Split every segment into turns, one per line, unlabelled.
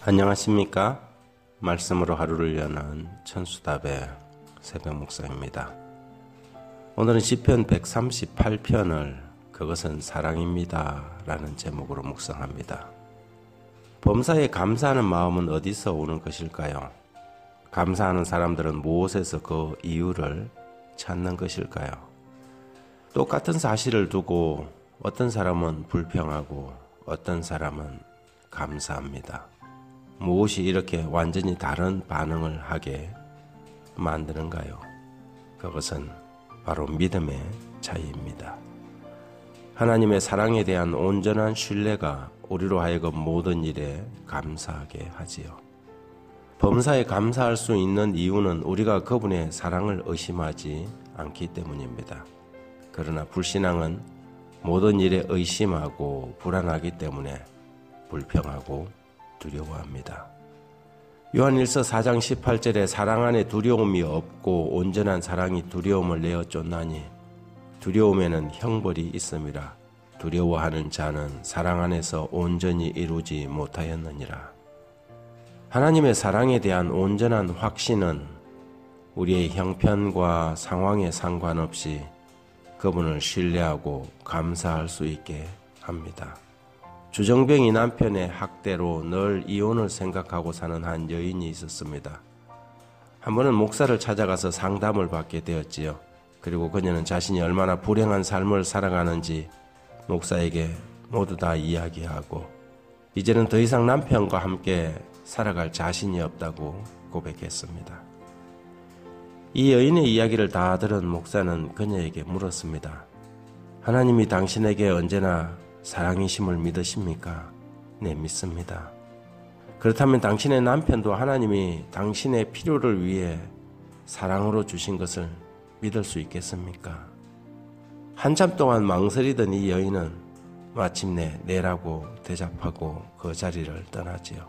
안녕하십니까? 말씀으로 하루를 여는 천수답의 새벽 묵상입니다. 오늘은 시편 138편을 그것은 사랑입니다 라는 제목으로 묵상합니다. 범사에 감사하는 마음은 어디서 오는 것일까요? 감사하는 사람들은 무엇에서 그 이유를 찾는 것일까요? 똑같은 사실을 두고 어떤 사람은 불평하고 어떤 사람은 감사합니다. 무엇이 이렇게 완전히 다른 반응을 하게 만드는가요? 그것은 바로 믿음의 차이입니다. 하나님의 사랑에 대한 온전한 신뢰가 우리로 하여금 모든 일에 감사하게 하지요. 범사에 감사할 수 있는 이유는 우리가 그분의 사랑을 의심하지 않기 때문입니다. 그러나 불신앙은 모든 일에 의심하고 불안하기 때문에 불평하고 두려워합니다. 요한일서 4장 18절에 사랑 안에 두려움이 없고 온전한 사랑이 두려움을 내어 쫓나니 두려움에는 형벌이 있음이라. 두려워하는 자는 사랑 안에서 온전히 이루지 못하였느니라. 하나님의 사랑에 대한 온전한 확신은 우리의 형편과 상황에 상관없이 그분을 신뢰하고 감사할 수 있게 합니다. 주정뱅이 남편의 학대로 늘 이혼을 생각하고 사는 한 여인이 있었습니다. 한 번은 목사를 찾아가서 상담을 받게 되었지요. 그리고 그녀는 자신이 얼마나 불행한 삶을 살아가는지 목사에게 모두 다 이야기하고 이제는 더 이상 남편과 함께 살아갈 자신이 없다고 고백했습니다. 이 여인의 이야기를 다 들은 목사는 그녀에게 물었습니다. 하나님이 당신에게 언제나 사랑이심을 믿으십니까? 네, 믿습니다. 그렇다면 당신의 남편도 하나님이 당신의 필요를 위해 사랑으로 주신 것을 믿을 수 있겠습니까? 한참 동안 망설이던 이 여인은 마침내 네라고 대답하고 그 자리를 떠나지요.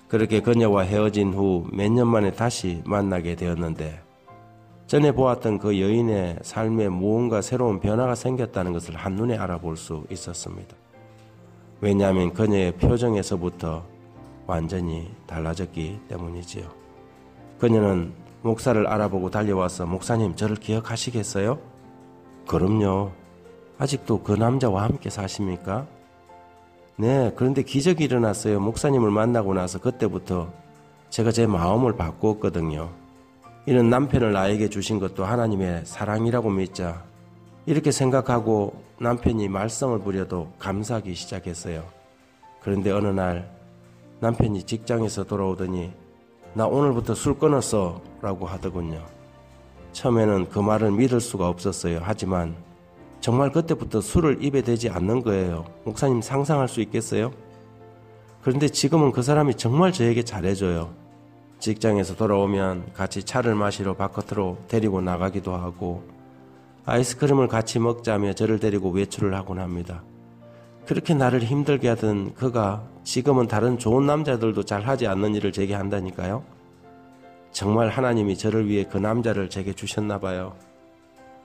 그렇게 그녀와 헤어진 후 몇 년 만에 다시 만나게 되었는데 전에 보았던 그 여인의 삶에 무언가 새로운 변화가 생겼다는 것을 한눈에 알아볼 수 있었습니다. 왜냐하면 그녀의 표정에서부터 완전히 달라졌기 때문이지요. 그녀는 목사를 알아보고 달려와서 목사님 저를 기억하시겠어요? 그럼요. 아직도 그 남자와 함께 사십니까? 네, 그런데 기적이 일어났어요. 목사님을 만나고 나서 그때부터 제가 제 마음을 바꾸었거든요. 이런 남편을 나에게 주신 것도 하나님의 사랑이라고 믿자. 이렇게 생각하고 남편이 말썽을 부려도 감사하기 시작했어요. 그런데 어느 날 남편이 직장에서 돌아오더니 나 오늘부터 술 끊었어 라고 하더군요. 처음에는 그 말을 믿을 수가 없었어요. 하지만 정말 그때부터 술을 입에 대지 않는 거예요. 목사님 상상할 수 있겠어요? 그런데 지금은 그 사람이 정말 저에게 잘해줘요. 직장에서 돌아오면 같이 차를 마시러 바깥으로 데리고 나가기도 하고 아이스크림을 같이 먹자며 저를 데리고 외출을 하곤 합니다. 그렇게 나를 힘들게 하던 그가 지금은 다른 좋은 남자들도 잘하지 않는 일을 제게 한다니까요. 정말 하나님이 저를 위해 그 남자를 제게 주셨나 봐요.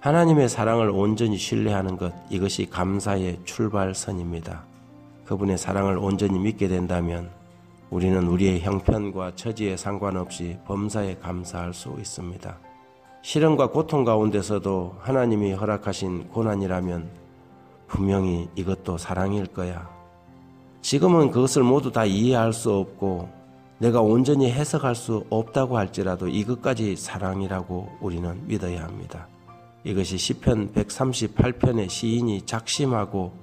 하나님의 사랑을 온전히 신뢰하는 것, 이것이 감사의 출발선입니다. 그분의 사랑을 온전히 믿게 된다면 우리는 우리의 형편과 처지에 상관없이 범사에 감사할 수 있습니다. 시련과 고통 가운데서도 하나님이 허락하신 고난이라면 분명히 이것도 사랑일 거야. 지금은 그것을 모두 다 이해할 수 없고 내가 온전히 해석할 수 없다고 할지라도 이것까지 사랑이라고 우리는 믿어야 합니다. 이것이 시편 138편의 시인이 작심하고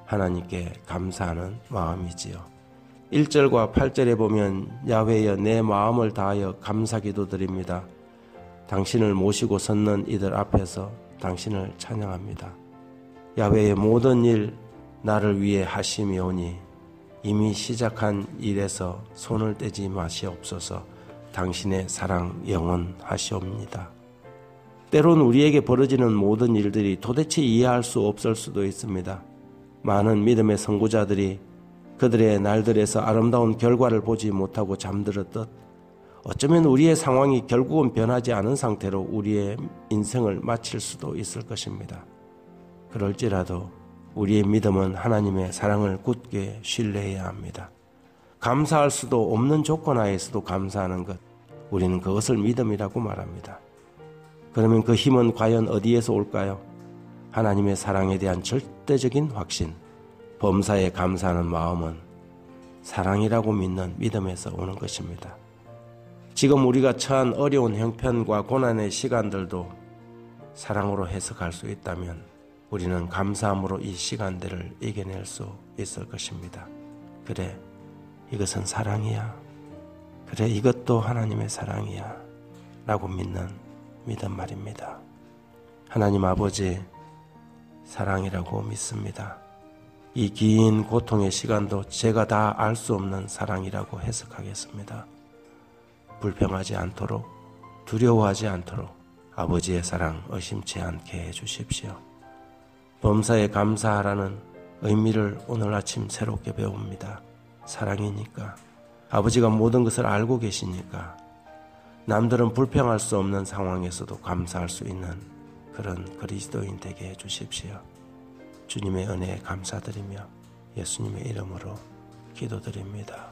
하나님께 감사하는 마음이지요. 1절과 8절에 보면 야훼여 내 마음을 다하여 감사기도 드립니다. 당신을 모시고 섰는 이들 앞에서 당신을 찬양합니다. 야훼의 모든 일 나를 위해 하심이오니 이미 시작한 일에서 손을 떼지 마시옵소서. 당신의 사랑 영원하시옵니다. 때론 우리에게 벌어지는 모든 일들이 도대체 이해할 수 없을 수도 있습니다. 많은 믿음의 선구자들이 그들의 날들에서 아름다운 결과를 보지 못하고 잠들었듯 어쩌면 우리의 상황이 결국은 변하지 않은 상태로 우리의 인생을 마칠 수도 있을 것입니다. 그럴지라도 우리의 믿음은 하나님의 사랑을 굳게 신뢰해야 합니다. 감사할 수도 없는 조건 하에서도 감사하는 것, 우리는 그것을 믿음이라고 말합니다. 그러면 그 힘은 과연 어디에서 올까요? 하나님의 사랑에 대한 절대적인 확신, 범사에 감사하는 마음은 사랑이라고 믿는 믿음에서 오는 것입니다. 지금 우리가 처한 어려운 형편과 고난의 시간들도 사랑으로 해석할 수 있다면 우리는 감사함으로 이 시간들을 이겨낼 수 있을 것입니다. 그래, 이것은 사랑이야. 그래, 이것도 하나님의 사랑이야. 라고 믿는 믿음 말입니다. 하나님 아버지, 사랑이라고 믿습니다. 이 긴 고통의 시간도 제가 다 알 수 없는 사랑이라고 해석하겠습니다. 불평하지 않도록, 두려워하지 않도록 아버지의 사랑 의심치 않게 해주십시오. 범사에 감사하라는 의미를 오늘 아침 새롭게 배웁니다. 사랑이니까, 아버지가 모든 것을 알고 계시니까 남들은 불평할 수 없는 상황에서도 감사할 수 있는 그런 그리스도인 되게 해주십시오. 주님의 은혜에 감사드리며 예수님의 이름으로 기도드립니다.